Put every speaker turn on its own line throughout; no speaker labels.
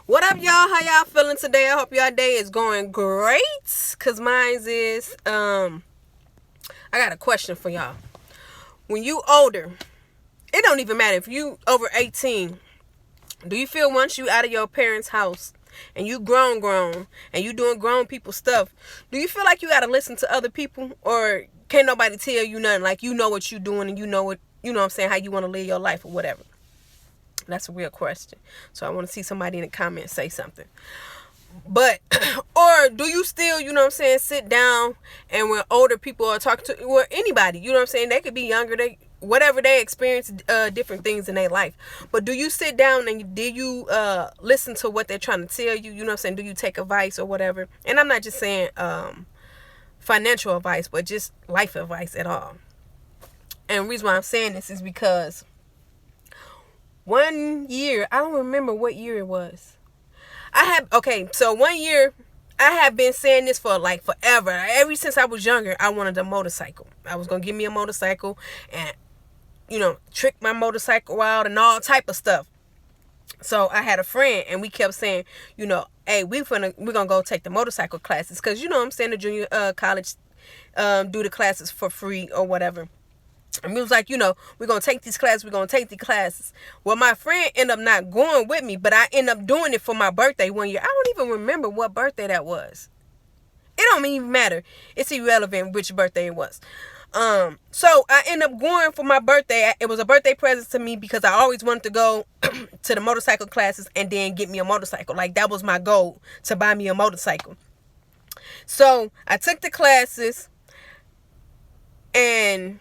What up, y'all? How y'all feeling today? I hope y'all day is going great. Cause mine's is I got a question for y'all. When you older, it don't even matter if you over 18. Do you feel once you out of your parents' house and you grown and you doing grown people stuff, do you feel like you gotta listen to other people, or can't nobody tell you nothing? Like, you know what you doing and you know what I'm saying, how you want to live your life or whatever. That's a real question. So I want to see somebody in the comments say something. But, or do you still, you know what I'm saying, sit down and when older people are talking to, or anybody, you know what I'm saying, they could be younger, whatever they experience, different things in their life. But do you sit down and do you listen to what they're trying to tell you? You know what I'm saying? Do you take advice or whatever? And I'm not just saying financial advice, but just life advice at all. And the reason why I'm saying this is because one year, I don't remember what year it was. So one year, I have been saying this for like forever. Ever since I was younger, I wanted a motorcycle. I was going to give me a motorcycle and, trick my motorcycle out and all type of stuff. So I had a friend and we kept saying, hey, we're going to go take the motorcycle classes. Because, I'm saying, the junior college do the classes for free or whatever. And we was like, we're going to take these classes. Well, my friend ended up not going with me, but I ended up doing it for my birthday one year. I don't even remember what birthday that was. It don't even matter. It's irrelevant which birthday it was. So I ended up going for my birthday. It was a birthday present to me because I always wanted to go to the motorcycle classes and then get me a motorcycle. Like, that was my goal, to buy me a motorcycle. So I took the classes and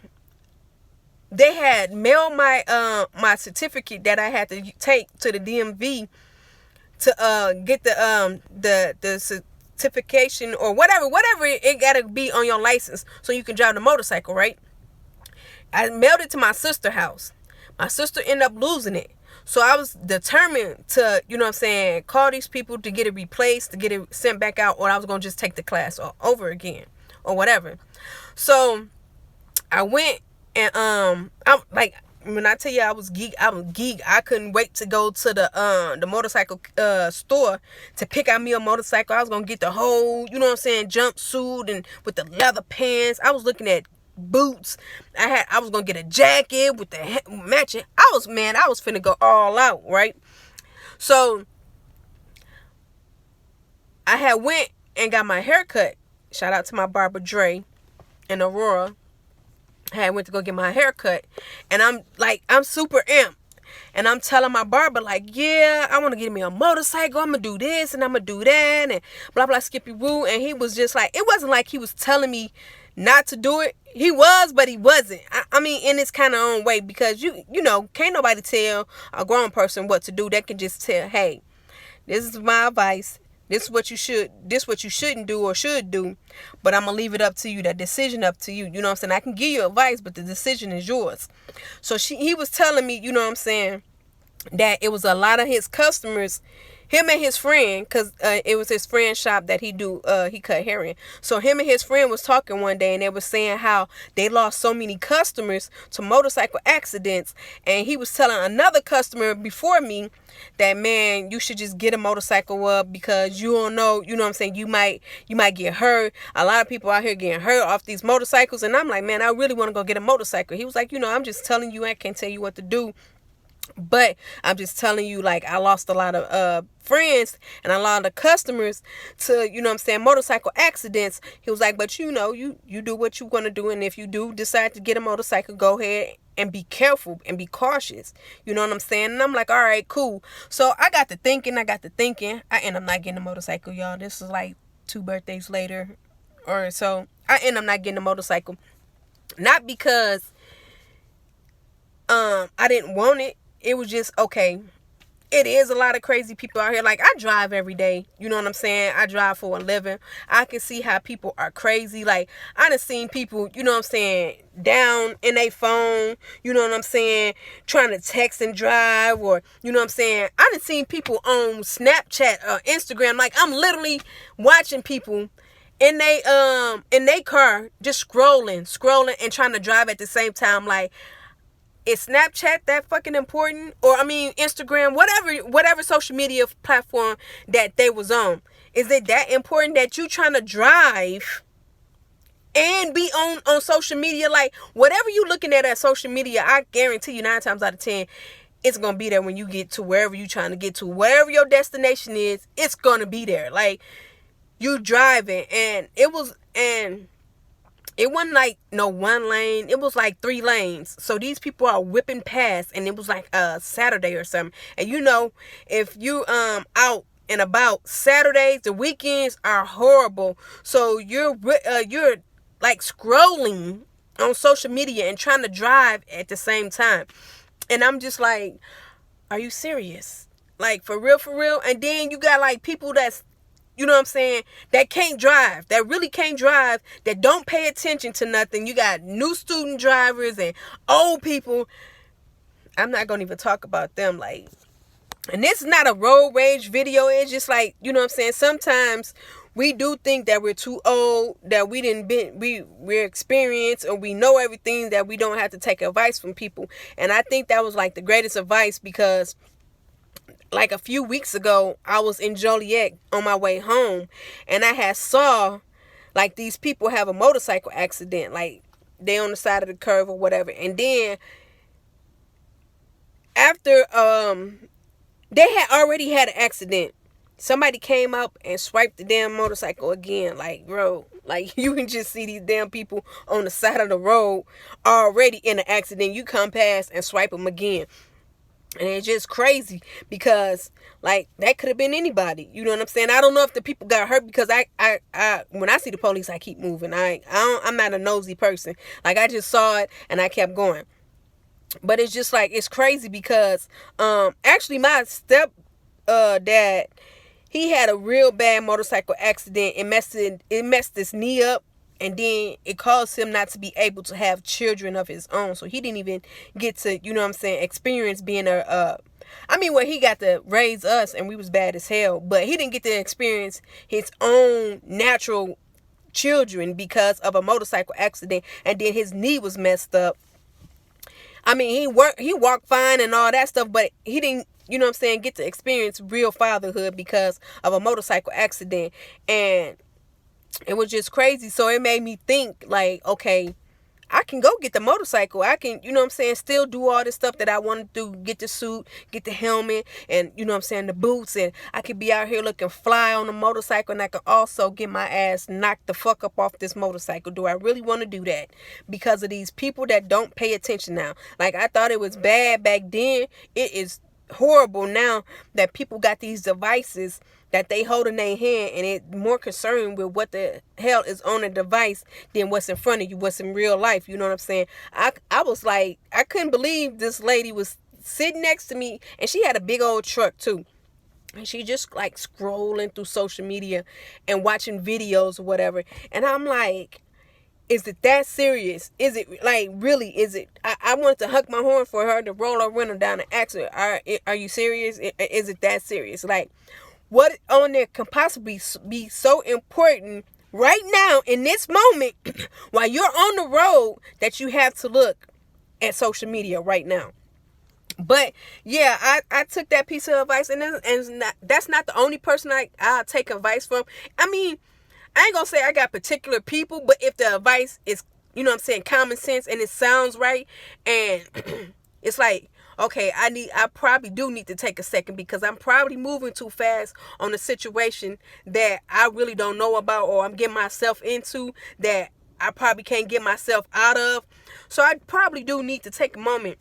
they had mailed my certificate that I had to take to the DMV to get the certification or whatever it gotta be on your license so you can drive the motorcycle, right? I mailed it to my sister's house. My sister ended up losing it. So I was determined to, call these people to get it replaced, to get it sent back out, or I was gonna just take the class over again or whatever. So I went. And I'm like, when I tell you I was geek. I couldn't wait to go to the motorcycle store to pick out me a motorcycle. I was gonna get the whole, jumpsuit and with the leather pants. I was looking at boots. I was gonna get a jacket with the matching. I was finna go all out, right? So I had went and got my hair cut. Shout out to my barber Dre and Aurora. I went to go get my hair cut, and I'm super amped, and I'm telling my barber, like, yeah, I want to get me a motorcycle, I'm gonna do this and I'm gonna do that and blah blah skippy woo. And he was just like, it wasn't like he was telling me not to do it. He was, but he wasn't. I mean, in his kind of own way, because can't nobody tell a grown person what to do. They can just tell, hey, this is my advice. This is what you shouldn't do or should do, but I'm going to leave it up to you, that decision up to you. You know what I'm saying? I can give you advice, but the decision is yours. So he was telling me, that it was a lot of his customers, him and his friend, because it was his friend's shop that he cut hair in. So him and his friend was talking one day, and they were saying how they lost so many customers to motorcycle accidents. And he was telling another customer before me that, man, you should just get a motorcycle up, because you don't know, you might get hurt. A lot of people out here getting hurt off these motorcycles. And I'm like, man, I really want to go get a motorcycle. He was like, I'm just telling you, I can't tell you what to do, but I'm just telling you, like, I lost a lot of friends and a lot of customers to, motorcycle accidents. He was like, but you do what you want to do. And if you do decide to get a motorcycle, go ahead and be careful and be cautious. You know what I'm saying? And I'm like, all right, cool. So I got to thinking. I end up not getting a motorcycle, y'all. This is like 2 birthdays later or so. I end up not getting a motorcycle. Not because I didn't want it. It was just, okay, it is a lot of crazy people out here. Like, I drive every day. You know what I'm saying? I drive for a living. I can see how people are crazy. Like, I done seen people, down in their phone, trying to text and drive, or, I done seen people on Snapchat or Instagram. Like, I'm literally watching people in they car just scrolling and trying to drive at the same time. Like, Is Snapchat that fucking important? Or I mean Instagram, whatever social media platform that they was on. Is it that important that you trying to drive and be on social media? Like, whatever you looking at social media, I guarantee you 9 times out of 10, it's gonna be there when you get to wherever you trying to get to. Wherever your destination is, it's gonna be there. Like, you driving, and it wasn't like no one lane. It was like 3 lanes. So these people are whipping past, and it was like a Saturday or something. And you know, if you out and about, Saturdays, the weekends are horrible. So you're like scrolling on social media and trying to drive at the same time. And I'm just like, are you serious? Like, for real, for real? And then you got like people that's, you know what I'm saying, that can't drive, that really can't drive, that don't pay attention to nothing. You got new student drivers and old people. I'm not going to even talk about them. Like, and this is not a road rage video. It's just like, you know what I'm saying, sometimes we do think that we're too old, that we're experienced, or we know everything, that we don't have to take advice from people. And I think that was like the greatest advice, because like a few weeks ago, I was in Joliet on my way home, and I had saw like these people have a motorcycle accident, like they on the side of the curve or whatever. And then after they had already had an accident, somebody came up and swiped the damn motorcycle again. Like, bro, like, you can just see these damn people on the side of the road already in an accident. You come past and swipe them again. And it's just crazy, because like that could have been anybody. You know what I'm saying? I don't know if the people got hurt, because I when I see the police, I keep moving. I'm not a nosy person. Like, I just saw it and I kept going. But it's just like, it's crazy, because actually my step dad, he had a real bad motorcycle accident. It messed his knee up. And then it caused him not to be able to have children of his own. So he didn't even get to, you know what I'm saying, experience being he got to raise us, and we was bad as hell. But he didn't get to experience his own natural children because of a motorcycle accident. And then his knee was messed up. I mean, he walked fine and all that stuff, but he didn't, you know what I'm saying, get to experience real fatherhood because of a motorcycle accident. And it was just crazy. So it made me think, like, okay, I can go get the motorcycle. I can, you know what I'm saying, still do all this stuff that I want to do. Get the suit, get the helmet, and, you know what I'm saying, the boots. And I could be out here looking fly on the motorcycle, and I can also get my ass knocked the fuck up off this motorcycle. Do I really want to do that? Because of these people that don't pay attention now. Like, I thought it was bad back then. It is horrible now that people got these devices that they hold in their hand, and it more concerned with what the hell is on the device than what's in front of you, what's in real life. You know what I'm saying? I was like, I couldn't believe this lady was sitting next to me, and she had a big old truck too. And she just like scrolling through social media and watching videos or whatever. And I'm like, is it that serious? Is it like, really, is it? I wanted to huck my horn for her to roll her window down and ask her, are you serious? Is it that serious? Like, what on there can possibly be so important right now in this moment while you're on the road that you have to look at social media right now? But yeah, I took that piece of advice, and that's not the only person I take advice from. I mean, I ain't gonna say I got particular people, but if the advice is, you know what I'm saying, common sense, and it sounds right, and it's like, okay, I probably do need to take a second, because I'm probably moving too fast on a situation that I really don't know about, or I'm getting myself into that I probably can't get myself out of. So I probably do need to take a moment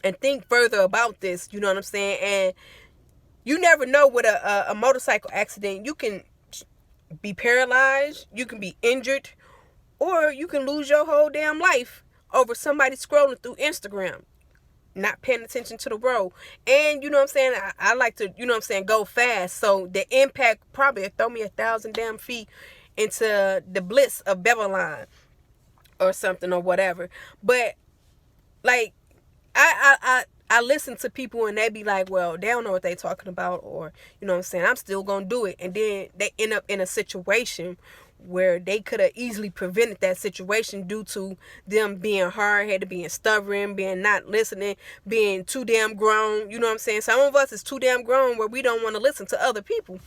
and think further about this, you know what I'm saying? And you never know with a motorcycle accident. You can be paralyzed, you can be injured, or you can lose your whole damn life over somebody scrolling through Instagram, not paying attention to the road. And you know what I'm saying, I like to, you know what I'm saying, go fast. So the impact probably throw me 1,000 damn feet into the bliss of Babylon or something or whatever. But like, I listen to people, and they be like, well, they don't know what they talking about, or, you know what I'm saying, I'm still gonna do it. And then they end up in a situation where they could have easily prevented that situation due to them being hard-headed, being stubborn, being not listening, being too damn grown. You know what I'm saying? Some of us is too damn grown where we don't want to listen to other people,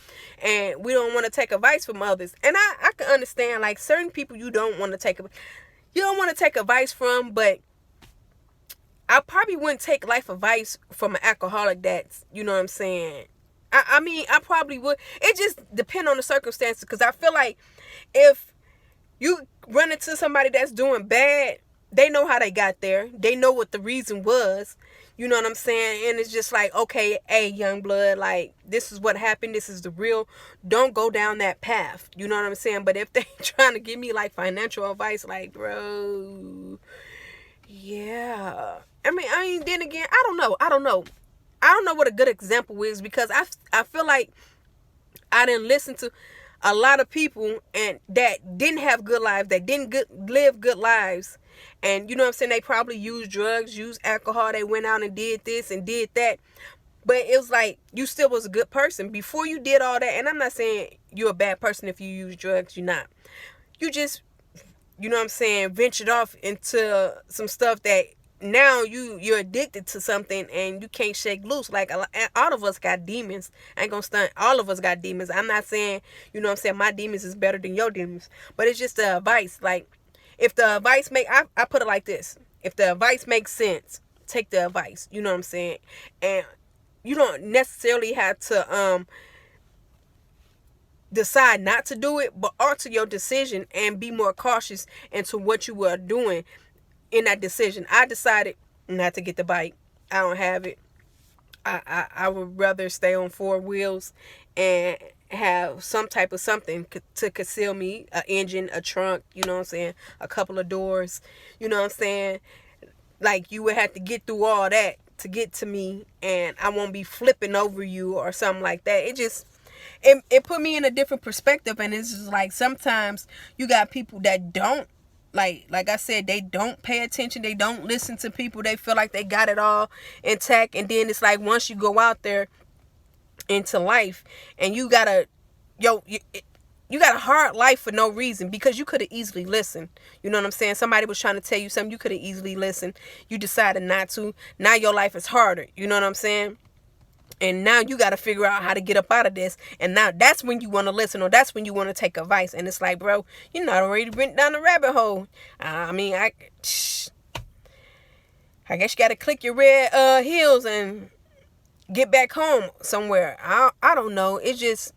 and we don't want to take advice from others. And I can understand, like, certain people you don't want to take advice from, but I probably wouldn't take life advice from an alcoholic that's, you know what I'm saying? I mean, I probably would. It just depends on the circumstances, because I feel like if you run into somebody that's doing bad, they know how they got there. They know what the reason was. You know what I'm saying? And it's just like, okay, hey, young blood, like, this is what happened. This is the real. Don't go down that path. You know what I'm saying? But if they trying to give me, like, financial advice, like, bro, yeah. I mean, then again, I don't know. I don't know what a good example is, because I feel like I didn't listen to a lot of people and that didn't have good lives, that didn't live good lives. And, you know what I'm saying, they probably used drugs, used alcohol, they went out and did this and did that. But it was like, you still was a good person before you did all that. And I'm not saying you're a bad person if you use drugs, you're not. You just, you know what I'm saying, ventured off into some stuff that now you're addicted to something and you can't shake loose. Like, all of us got demons. I ain't gonna stunt. All of us got demons. I'm not saying, you know what I'm saying, my demons is better than your demons. But it's just the advice. Like, if the advice I put it like this. If the advice makes sense, take the advice. You know what I'm saying? And you don't necessarily have to decide not to do it, but alter your decision and be more cautious into what you are doing in that decision. I decided not to get the bike. I don't have it. I would rather stay on four wheels and have some type of something to conceal me, an engine, a trunk, you know what I'm saying, a couple of doors, you know what I'm saying. Like, you would have to get through all that to get to me, and I won't be flipping over you or something like that. It put me in a different perspective. And it's just like, sometimes you got people that don't, like I said, they don't pay attention. They don't listen to people. They feel like they got it all intact. And then it's like, once you go out there into life and you got a hard life for no reason, because you could have easily listened. You know what I'm saying? Somebody was trying to tell you something. You could have easily listened. You decided not to. Now your life is harder. You know what I'm saying? And now you got to figure out how to get up out of this. And now that's when you want to listen, or that's when you want to take advice. And it's like, bro, you not already went down the rabbit hole. I guess you got to click your red heels and get back home somewhere. I don't know. It's just,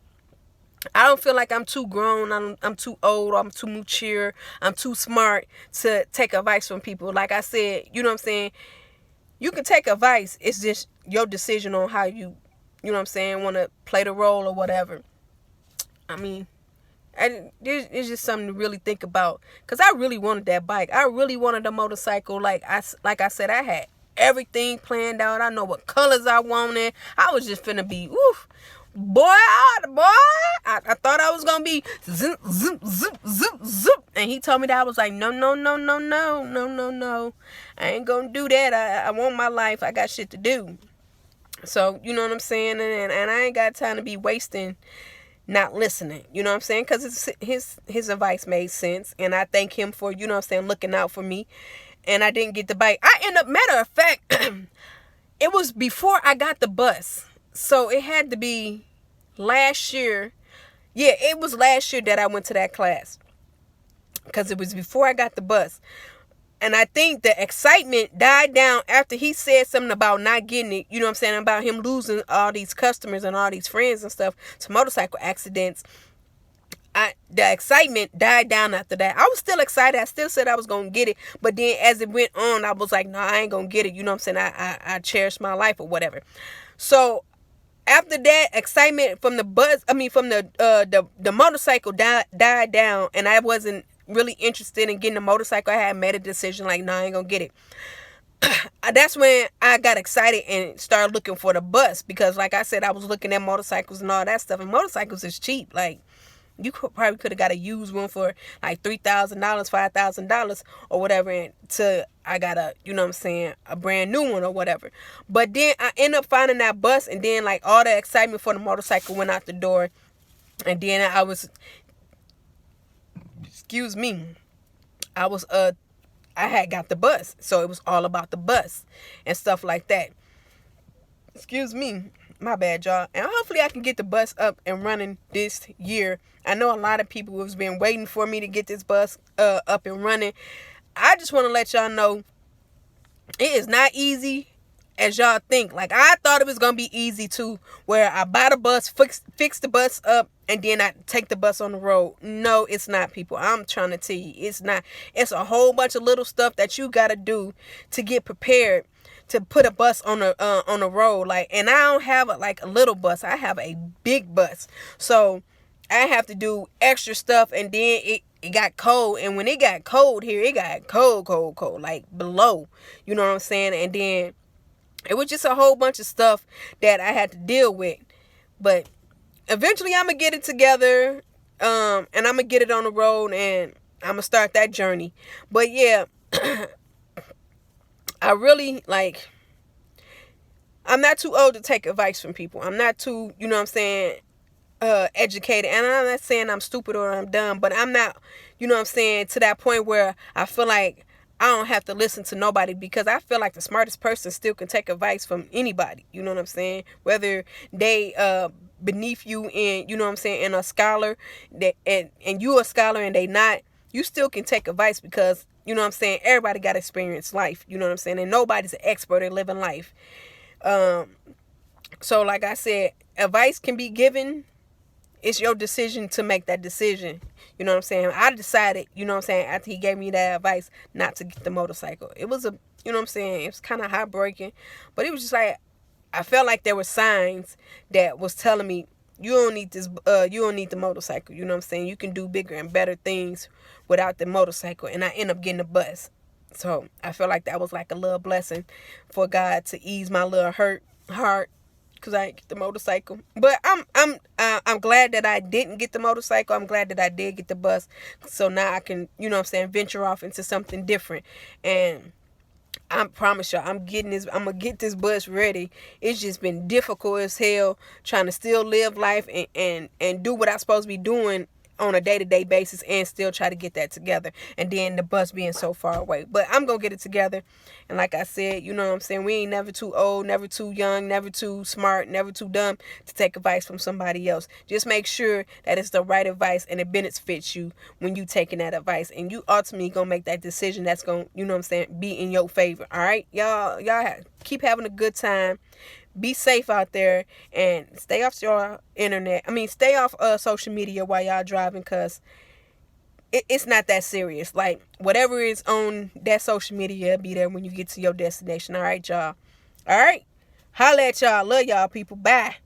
I don't feel like I'm too grown. I'm too old. I'm too mature. I'm too smart to take advice from people. Like I said, you know what I'm saying? You can take advice. It's just your decision on how you know what I'm saying, want to play the role or whatever. I mean, it's just something to really think about. Because I really wanted that bike. I really wanted a motorcycle. Like I said, I had everything planned out. I know what colors I wanted. I was just finna be, oof. Boy, I thought I was gonna be zip, zip, zip, zip, zip. And he told me that. I was like, no. I ain't gonna do that. I want my life. I got shit to do. So, you know what I'm saying? And I ain't got time to be wasting not listening. You know what I'm saying? Because his advice made sense. And I thank him for, you know what I'm saying, looking out for me. And I didn't get the bike. Matter of fact, it was before I got the bus. So it had to be last year. Yeah, it was last year that I went to that class. Because it was before I got the bus. And I think the excitement died down after he said something about not getting it. You know what I'm saying? About him losing all these customers and all these friends and stuff to motorcycle accidents. The excitement died down after that. I was still excited. I still said I was going to get it. But then as it went on, I was like, no, I ain't going to get it. You know what I'm saying? I cherished my life or whatever. So after that, excitement from the motorcycle died down, and I wasn't really interested in getting a motorcycle. I had made a decision like, no, I ain't gonna get it. That's when I got excited and started looking for the bus, because like I said, I was looking at motorcycles and all that stuff, and motorcycles is cheap. Like, you probably could have got a used one for like $3,000, $5,000 or whatever, and I got a, you know what I'm saying, a brand new one or whatever. But then I ended up finding that bus, and then like all the excitement for the motorcycle went out the door. And then I was excuse me, I was I had got the bus, so it was all about the bus and stuff like that. Excuse me, my bad, y'all. And hopefully I can get the bus up and running this year. I know a lot of people have been waiting for me to get this bus up and running. I just want to let y'all know it is not easy as y'all think. Like, I thought it was gonna be easy too, where I buy the bus, fix the bus up, and then I take the bus on the road. No, it's not, people. I'm trying to tell you, it's not. It's a whole bunch of little stuff that you gotta do to get prepared to put a bus on the road. Like, and I don't have a little bus. I have a big bus, so I have to do extra stuff. And then it got cold, and when it got cold here, it got cold, like below. You know what I'm saying? And then it was just a whole bunch of stuff that I had to deal with. But eventually I'm going to get it together. And I'm going to get it on the road, and I'm going to start that journey. But yeah, I really, I'm not too old to take advice from people. I'm not too, you know what I'm saying, educated. And I'm not saying I'm stupid or I'm dumb, but I'm not, you know what I'm saying, to that point where I feel like I don't have to listen to nobody, because I feel like the smartest person still can take advice from anybody. You know what I'm saying? Whether they beneath you in, you know what I'm saying, and a scholar, that and you a scholar and they not, you still can take advice, because, you know what I'm saying, everybody got to experience life. You know what I'm saying? And nobody's an expert at living life. So like I said, advice can be given. It's your decision to make that decision. You know what I'm saying? I decided, you know what I'm saying, after he gave me that advice, not to get the motorcycle. It was you know what I'm saying, it was kind of heartbreaking. But it was just like, I felt like there were signs that was telling me, you don't need this, you don't need the motorcycle. You know what I'm saying? You can do bigger and better things without the motorcycle. And I end up getting a bus. So I felt like that was like a little blessing for God to ease my little hurt heart, because I didn't get the motorcycle. But I'm glad that I didn't get the motorcycle. I'm glad that I did get the bus. So now I can, you know what I'm saying, venture off into something different. And I promise y'all, I'm gonna get this bus ready. It's just been difficult as hell trying to still live life and do what I'm supposed to be doing on a day-to-day basis, and still try to get that together, and then the bus being so far away. But I'm gonna get it together. And like I said, you know what I'm saying, we ain't never too old, never too young, never too smart, never too dumb to take advice from somebody else. Just make sure that it's the right advice and it benefits you when you taking that advice, and you ultimately gonna make that decision that's gonna, you know what I'm saying, be in your favor. All right, y'all keep having a good time. Be safe out there, and stay off your internet. Stay off social media while y'all driving, because it's not that serious. Like, whatever is on that social media, be there when you get to your destination. All right, y'all. All right. Holla at y'all. Love y'all, people. Bye.